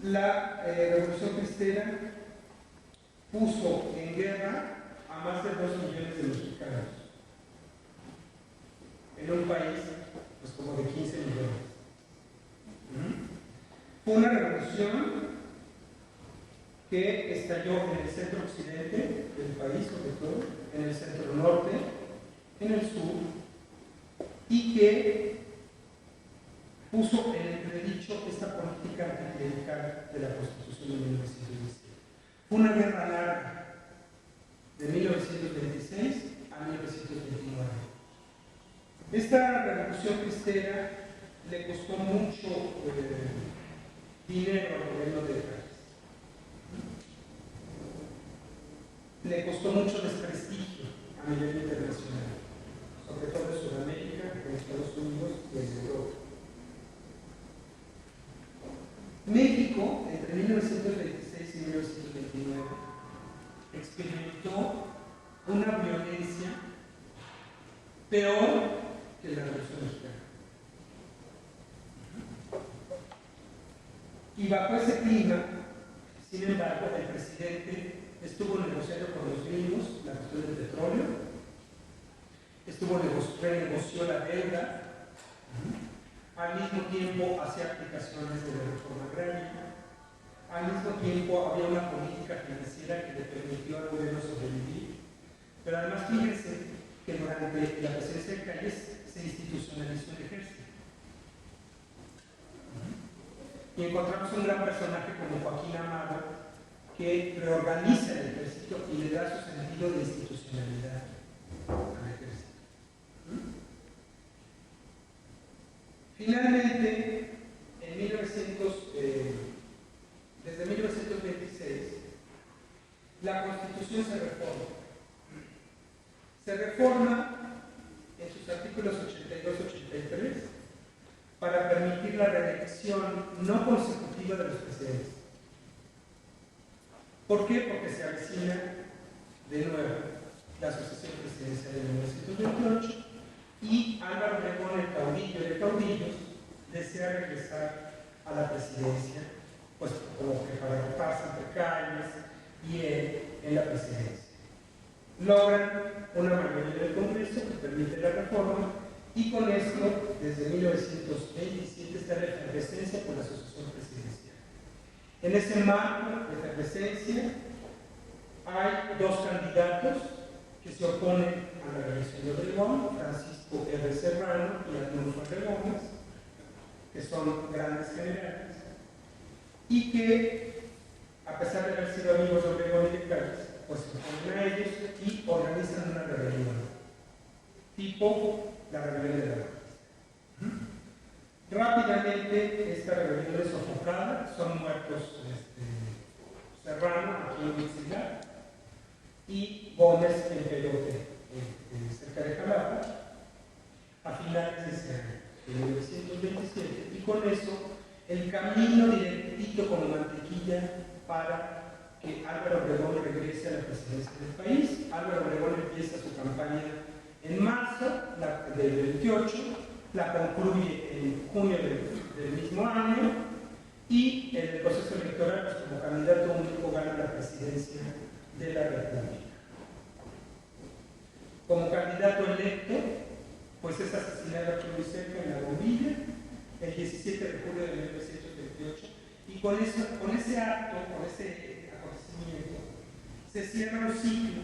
La Revolución Cristera puso en guerra a más de 2 millones de mexicanos en un país pues como de 15 millones. Fue una revolución que estalló en el centro occidente del país, sobre todo, en el centro norte, en el sur, y que puso en entredicho esta política anticlerical de la Constitución de 1917. Fue una guerra larga, de 1926 a 1929. Esta revolución cristera le costó mucho dinero al gobierno de Calles. Le costó mucho desprestigio a nivel internacional, sobre todo en Sudamérica, en Estados Unidos y en Europa. México, entre 1926 y 1929, experimentó una violencia peor que la Revolución Mexicana. Y bajo ese clima, sin embargo, el presidente estuvo negociando con los gringos la cuestión del petróleo, renegoció la deuda, al mismo tiempo hacía aplicaciones de la reforma agraria, al mismo tiempo había una política financiera que le permitió al gobierno sobrevivir, pero además fíjense que durante la presidencia de Calles se institucionalizó el ejército. Y encontramos un gran personaje como Joaquín Amado, que reorganiza el ejército y le da su sentido de institucionalidad al ejército. Finalmente, desde 1926, la Constitución se reforma. Se reforma en sus artículos 82-83 para permitir la reelección no consecutiva de los presidentes. ¿Por qué? Porque se avecina de nuevo la sucesión presidencial de 1928 y Álvaro Obregón, el caudillo de caudillos, desea regresar a la presidencia, pues como que para rotarse entre Calles y él en la presidencia. Logran una mayoría del Congreso que permite la reforma y con esto, desde 1927, está la efervescencia por la sucesión presidencial. En ese marco de efervescencia hay 2 candidatos que se oponen a la reelección de Obregón, Francisco R. Serrano y Arnulfo R. Gómez, que son grandes generales, y que, a pesar de haber sido amigos de Obregón y de Calles, pues se oponen a ellos y organizan una rebelión, tipo la rebelión de la Conquista. Rápidamente esta rebelión es sofocada, son muertos Serrano aquí en Huitzilac y Gómez en Peyote, cerca de Jalapa, a finales de ese año, de 1927, y con eso el camino directito como mantequilla para que Álvaro Obregón regrese a la presidencia del país. Álvaro Obregón empieza su campaña en marzo del 28, la concluye en junio del mismo año y en el proceso electoral, pues como candidato único, gana la presidencia de la República. Como candidato electo, pues es asesinado aquí muy cerca en La Bombilla, el 17 de julio de 1928, y con ese acto, con ese acontecimiento, se cierra un ciclo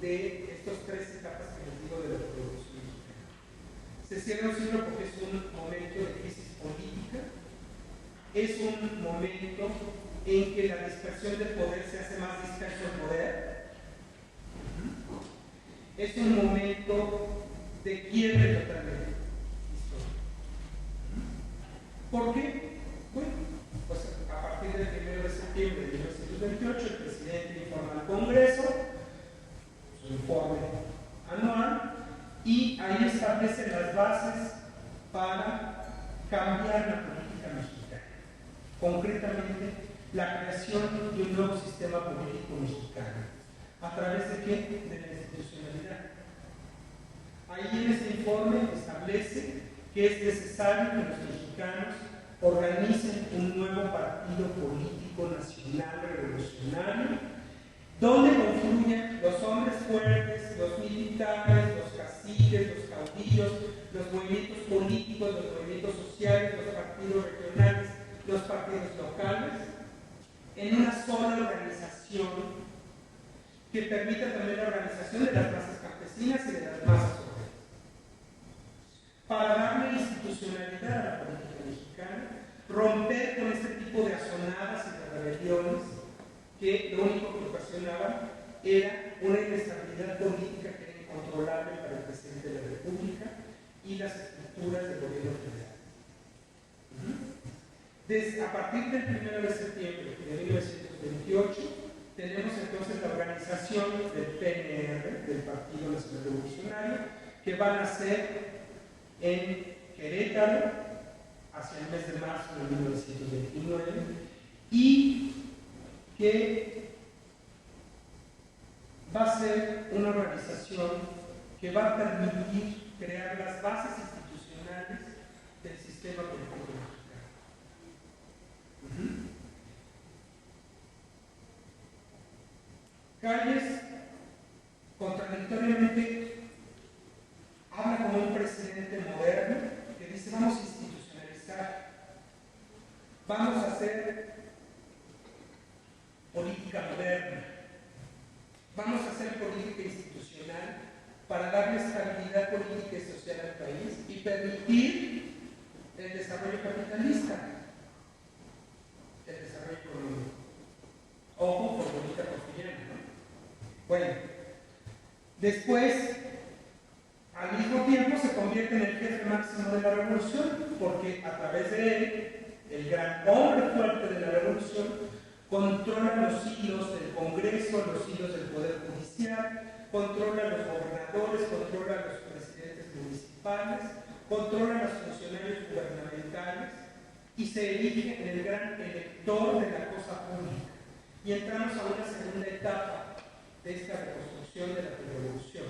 de estas 3 etapas que les digo de la Revolución Mexicana. Se cierra un ciclo porque es un momento de crisis política, es un momento en que la dispersión del poder se hace más disperso el poder, es un momento de quiebre totalmente histórico. ¿Por qué? Bueno, pues a partir del 1 de septiembre de 1928 el presidente informa al Congreso su informe anual y ahí establece las bases para cambiar la política mexicana. Concretamente, la creación de un nuevo sistema político mexicano. ¿A través de qué? De la institucionalidad. Ahí en ese informe establece que es necesario que los mexicanos organicen un nuevo partido político nacional revolucionario, donde confluyan los hombres fuertes, los militares, los caciques, los caudillos, los movimientos políticos, los movimientos sociales, los partidos regionales, los partidos locales, en una sola organización que permita también la organización de las masas campesinas y de las masas obreras. Para darle institucionalidad a la política mexicana, romper con este tipo de asonadas y de rebeliones que lo único que ocasionaban era una inestabilidad política que era incontrolable para el presidente de la República y las estructuras del gobierno federal. A partir del 1 de septiembre de 1928, tenemos entonces la organización del PNR, del Partido Nacional Revolucionario, que va a nacer en Querétaro hacia el mes de marzo de 1929 y que va a ser una organización que va a permitir crear las bases institucionales del sistema político mexicano. Calles, contradictoriamente, habla como un presidente moderno que dice: vamos a institucionalizar, vamos a hacer política moderna, vamos a hacer política institucional para darle estabilidad política y social al país y permitir el desarrollo capitalista, el desarrollo económico. Ojo por bonita cotidiana, ¿no? Bueno, después, al mismo tiempo, se convierte en el jefe máximo de la revolución, porque a través de él, el gran hombre fuerte de la revolución, controla los hilos del Congreso, los hilos del Poder Judicial, controla a los gobernadores, controla a los presidentes municipales, controla a los funcionarios gubernamentales y se erige en el gran elector de la cosa pública. Y entramos a una segunda etapa de esta reconstrucción de la revolución.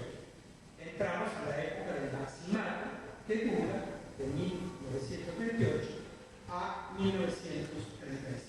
Entramos a la época del maximato, que dura de 1928 a 1936.